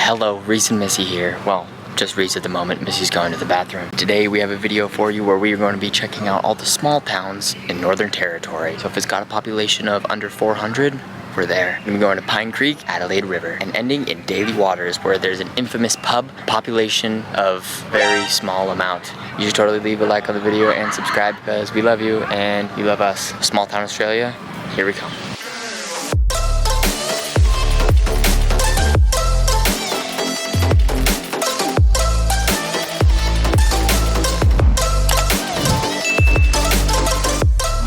Hello, Reese and Missy here. Well, just Reese at the moment. Missy's going to the bathroom. Today we have a video for you where we are going to be checking out all the small towns in Northern Territory. So if it's got a population of under 400, we're there. We're going to Pine Creek, Adelaide River, and ending in Daly Waters, where there's an infamous pub, population of very small amount. You should totally leave a like on the video and subscribe because we love you and you love us. Small town Australia, here we come.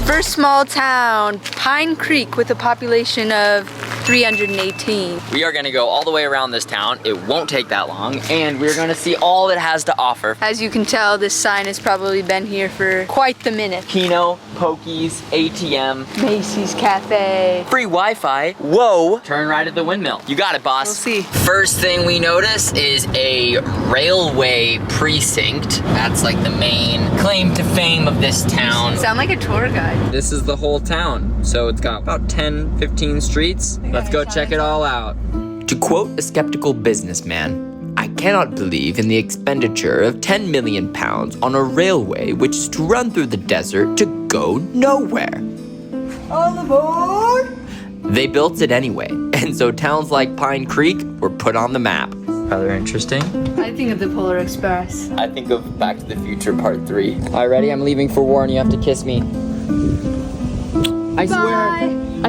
First small town, Pine Creek, with a population of 318. We are gonna go all the way around this town. It won't take that long, and we're gonna see all it has to offer. As you can tell, this sign has probably been here for quite the minute. Keno, Pokies, ATM, Macy's Cafe. free Wi-Fi. Whoa! Turn right at the windmill. You got it, boss. We'll see. First thing we notice is a railway precinct. That's like the main claim to fame of this town. Sound like a tour guide. This is the whole town. So it's got about 10, 15 streets. Let's go check it all out. To quote a skeptical businessman, I cannot believe in the expenditure of 10 million pounds on a railway which is to run through the desert to go nowhere. All aboard! They built it anyway, and so towns like Pine Creek were put on the map. Rather interesting. I think of the Polar Express. I think of Back to the Future Part 3. All right, ready? I'm leaving for war and you have to kiss me. I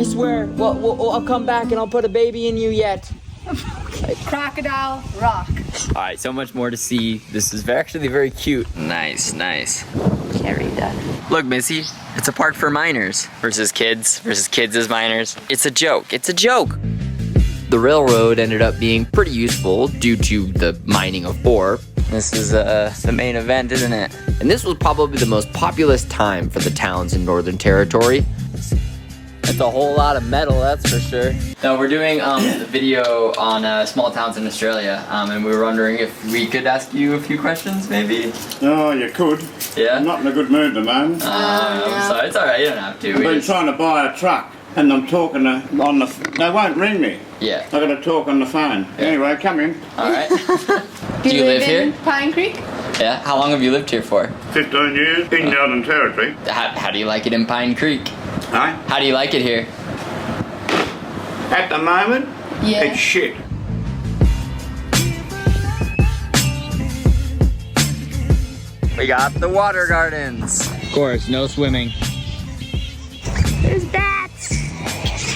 swear. Well, I'll come back and I'll put a baby in you yet. Crocodile Rock. All right, so much more to see. This is actually very cute. Nice. Can't read that. Look, Missy, it's a park for minors versus kids as minors. It's a joke. The railroad ended up being pretty useful due to the mining of ore. This is the main event, isn't it? And this was probably the most populous time for the towns in Northern Territory. It's a whole lot of metal, that's for sure. No, we're doing the video on small towns in Australia, and we were wondering if we could ask you a few questions, maybe? Oh, you could. Yeah? I'm not in a good mood at the moment. I'm sorry, it's alright, you don't have to. I've been trying to buy a truck, and I'm talking on the... They won't ring me. Yeah. I've got to talk on the phone. Yeah. Anyway, come in. Alright. Do you live here? in Pine Creek? Yeah? How long have you lived here for? 15 years in Northern Territory. How do you like it in Pine Creek? Hey? How do you like it here? At the moment, Yeah. it's shit. We got the water gardens. Of course, no swimming. There's bats.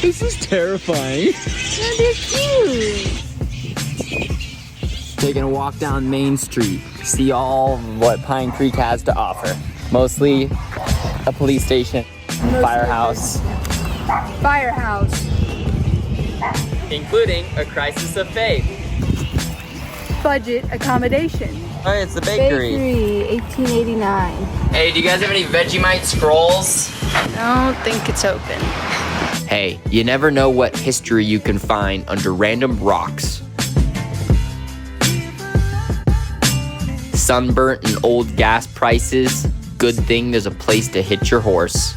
This is terrifying. Oh, they're cute. Taking a walk down Main Street, see all what Pine Creek has to offer. Mostly a police station, firehouse, including a crisis of faith. Budget accommodation. Oh, it's the bakery. 1889. Hey, do you guys have any Vegemite scrolls? I don't think it's open. Hey, you never know what history you can find under random rocks. Sunburnt and old gas prices. Good thing there's a place to hitch your horse.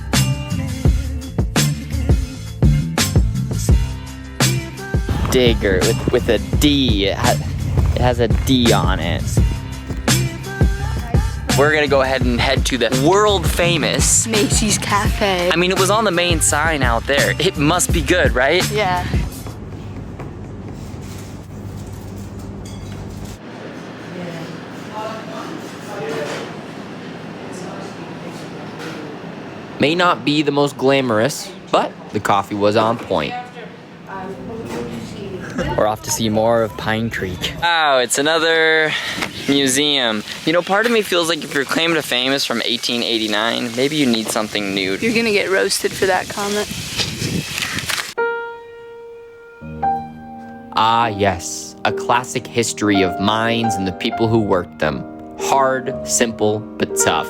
Digger with a D. It has a D on it. We're gonna go ahead and head to the world famous. Macy's Cafe. I mean, it was on the main sign out there. It must be good, right? Yeah. May not be the most glamorous, but the coffee was on point. We're off to see more of Pine Creek. Wow, it's another museum. You know, part of me feels like if your claim to fame is from 1889, maybe you need something new. You're gonna get roasted for that comment. Ah yes, a classic history of mines and the people who worked them. Hard, simple, but tough.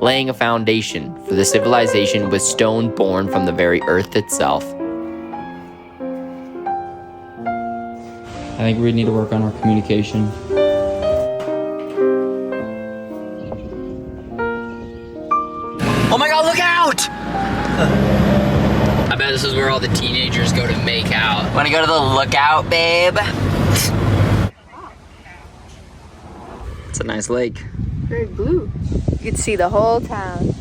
Laying a foundation for the civilization with stone born from the very earth itself. I think we need to work on our communication. Oh my God, look out! I bet this is where all the teenagers go to make out. Wanna go to the lookout, babe? nice lake. Very blue. You can see the whole town.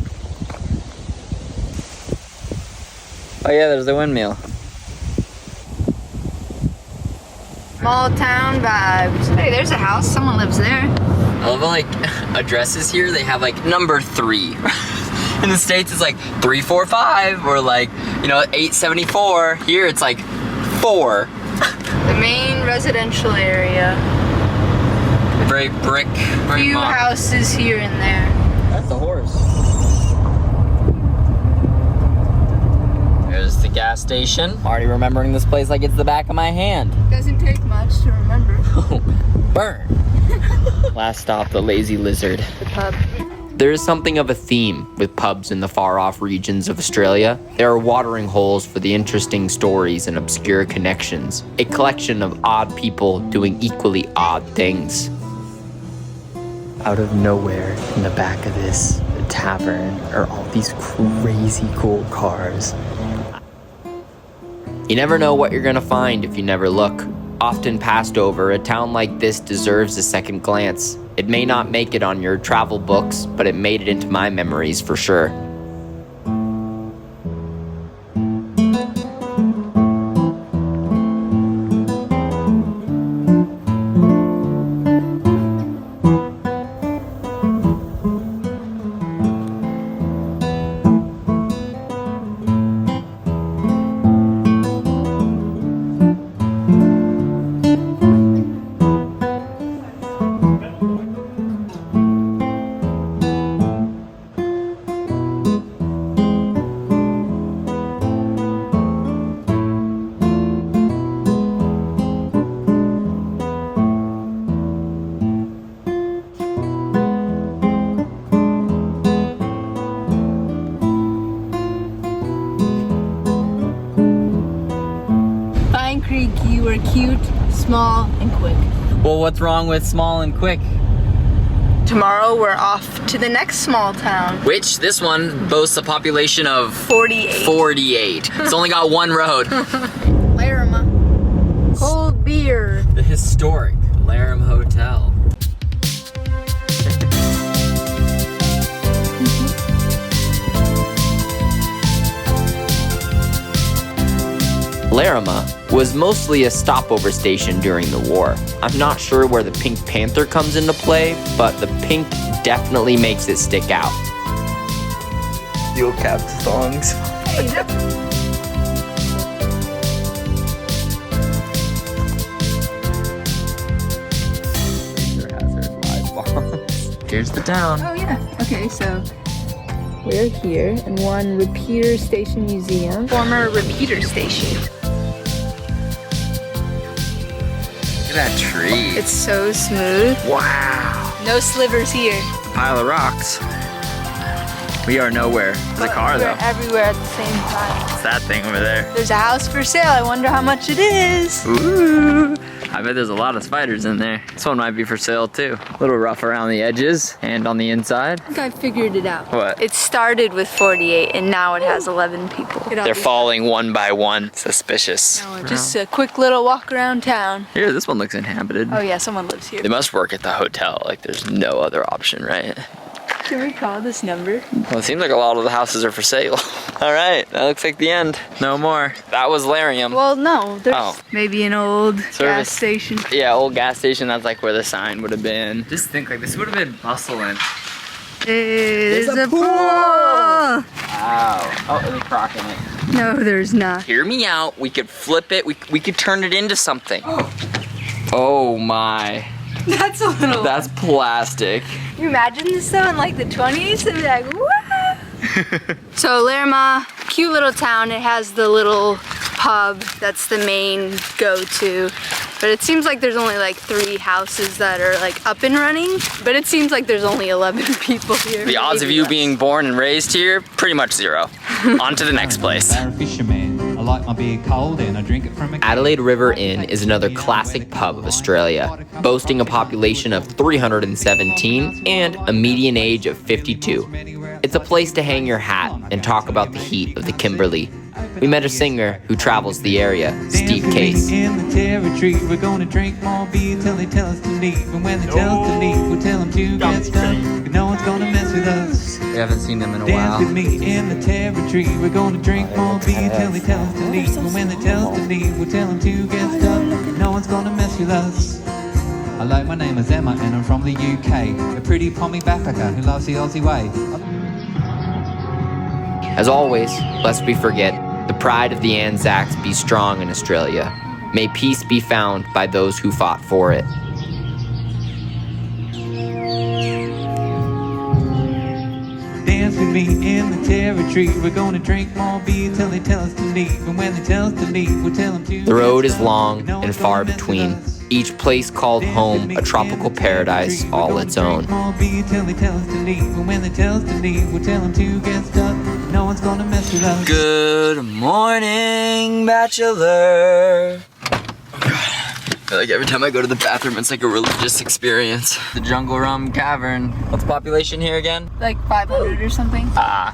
Oh yeah, there's the windmill. Small town vibes. Hey, there's a house. Someone lives there. I love like addresses here. They have like number 3. In the States, it's like 345 or like, you know, 874. Here, it's like 4. The main residential area. Very brick. Very Few modern. houses here and there. That's a horse. There's the gas station. I'm already remembering this place like it's the back of my hand. Doesn't take much to remember. Burn. Last stop, the Lazy Lizard. The pub. There is something of a theme with pubs in the far-off regions of Australia. There are watering holes for the interesting stories and obscure connections. A collection of odd people doing equally odd things. Out of nowhere, in the back of this tavern, are all these crazy cool cars. You never know what you're gonna find if you never look. Often passed over, a town like this deserves a second glance. It may not make it on your travel books, but it made it into my memories for sure. You were cute, small, and quick. Well, what's wrong with small and quick? Tomorrow we're off to the next small town. Which, this one boasts a population of 48. 48. It's only got one road. Larrimah. Cold beer. The historic Larrimah Hotel. Larrimah was mostly a stopover station during the war. I'm not sure where the Pink Panther comes into play, but the pink definitely makes it stick out. Steel cap songs. Hey, Here's the town. oh yeah. Okay, so we're here in one repeater station museum. Former repeater station. Look at that tree. It's so smooth. Wow. No slivers here. Pile of rocks. We are nowhere. There's a car We're though. everywhere at the same time. It's that thing over there. There's a house for sale. I wonder how much it is. Ooh. I bet there's a lot of spiders in there. This one might be for sale too. A little rough around the edges and on the inside. I think I figured it out. What? It started with 48 and now it has 11 people. They're falling one by one. Suspicious. Just a quick little walk around town. Here, this one looks inhabited. Oh yeah, someone lives here. They must work at the hotel. Like there's no other option, right? Can we call this number? Well, it seems like a lot of the houses are for sale. All right, that looks like the end. No more. That was Larrimah. Well, no. There's Oh. maybe an old gas Service. station. Yeah, old gas station. That's like where the sign would have been. Just think like this would have been bustling. There's a pool! Wow. Oh, there's a crock in it. No, there's not. Hear me out. We could flip it. We could turn it into something. Oh my. That's a little. That's plastic. Can you imagine this though in like the 20s? They'd be like, what? So Larrimah, cute little town. It has the little pub that's the main go-to. But it seems like there's only like 3 houses that are like up and running. But it seems like there's only 11 people here. The odds of Maybe you less. being born and raised here, pretty much 0. On to the next place. I'm a fisherman. I like my beer cold and I drink it from a Adelaide River Inn is another classic pub of Australia, boasting a population of 317 and a median age of 52. It's a place to hang your hat and talk about the heat of the Kimberley. we met a singer who travels the area, Steve Case. In the territory, we're gonna drink more beer till they tell us to leave. And when they tell us to leave, we'll tell them to get stuck. No one's gonna mess with us. We haven't seen them in a Dance while. with me in the territory, we're gonna drink more beer till they tell us to leave. And when they tell us to leave, we'll tell them to get stuck. No one's gonna mess with us. Hello, my name is Emma and I'm from the UK. A pretty pommy backpacker who loves the Aussie way. As always, lest we forget, the pride of the Anzacs be strong in Australia. May peace be found by those who fought for it. Dance with me in the territory, we're gonna drink more beer till they tell us to leave. And when they tell us to leave, we'll tell them to. The road is long and far between. Each place called home a tropical paradise all its own. More beer till they tell us to leave. And when they tell us to leave, we'll tell them to get stuck. No one's gonna mess with us. Good morning, Batchelor. I feel like every time I go to the bathroom, it's like a religious experience. The Jungle Rum Cavern. What's the population here again? Like 500 or something.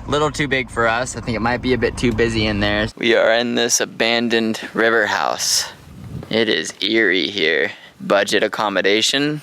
Little too big for us. I think it might be a bit too busy in there. We are in this abandoned river house. It is eerie here. Budget accommodation.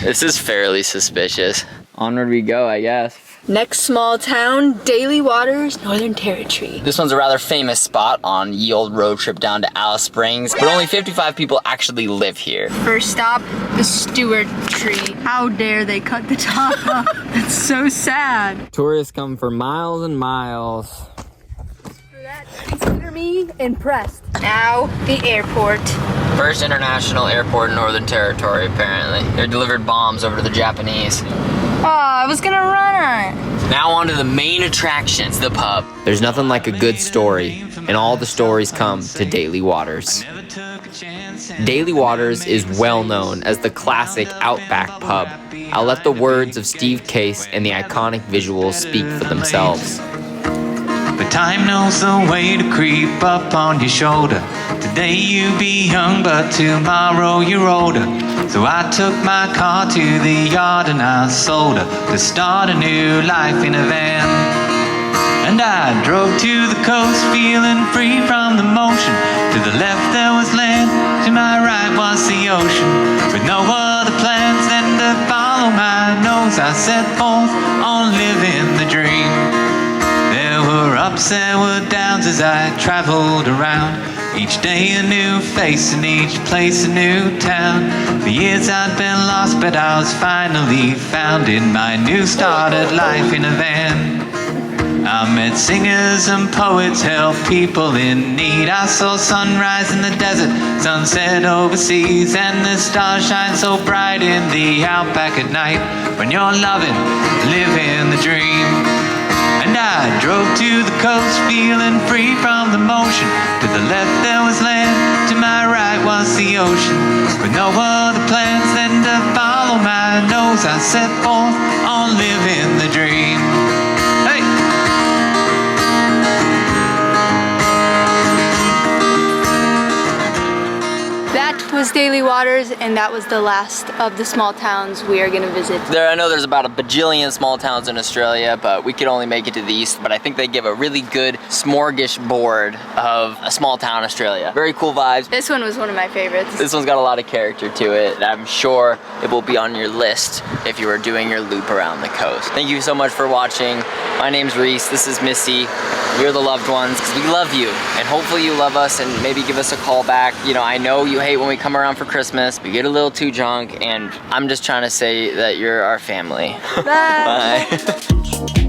This is fairly suspicious. Onward we go, I guess. Next small town, Daly Waters, Northern Territory. This one's a rather famous spot on ye old road trip down to Alice Springs, but only 55 people actually live here. First stop, the Stewart tree. How dare they cut the top off? That's so sad. Tourists come for miles and miles. For that, consider me impressed. Now, the airport. First international airport in Northern Territory, apparently. They delivered bombs over to the Japanese. Oh, I was gonna run on it. Now on to the main attractions, the pub. There's nothing like a good story, and all the stories come to Daly Waters. Daly Waters is well known as the classic Outback pub. I'll let the words of Steve Case and the iconic visuals speak for themselves. But time knows the way to creep up on your shoulder. Today you be young, but tomorrow you're older. So I took my car to the yard and I sold her to start a new life in a van. And I drove to the coast feeling free from the motion. To the left there was land, to my right was the ocean. With no other plans than to follow my nose, I set forth on living the dream. There were ups, there were downs as I traveled around. Each day a new face and each place a new town. For years I'd been lost, but I was finally found in my new started life in a van. I met singers and poets, helped people in need. I saw sunrise in the desert, sunset overseas, and the stars shine so bright in the outback at night. When you're loving, living the dream. And I drove to the coast feeling free from the motion. To the left there was land, to my right was the ocean. With no other plans than to follow my nose, I set forth on living the dream. Hey! That was Daly Waters, and that was the last of the small towns we are gonna visit. I know there's about a bajillion small towns in Australia, but we could only make it to the east. But I think they give a really good smorgasbord of a small town Australia. Very cool vibes. This one was one of my favorites. This one's got a lot of character to it. I'm sure it will be on your list if you are doing your loop around the coast. Thank you so much for watching. My name's Reese, this is Missy. You're the loved ones, because we love you. And hopefully you love us and maybe give us a call back. You know, I know you hate when we come around for Christmas. We get a little too drunk, and I'm just trying to say that you're our family. Bye. Bye.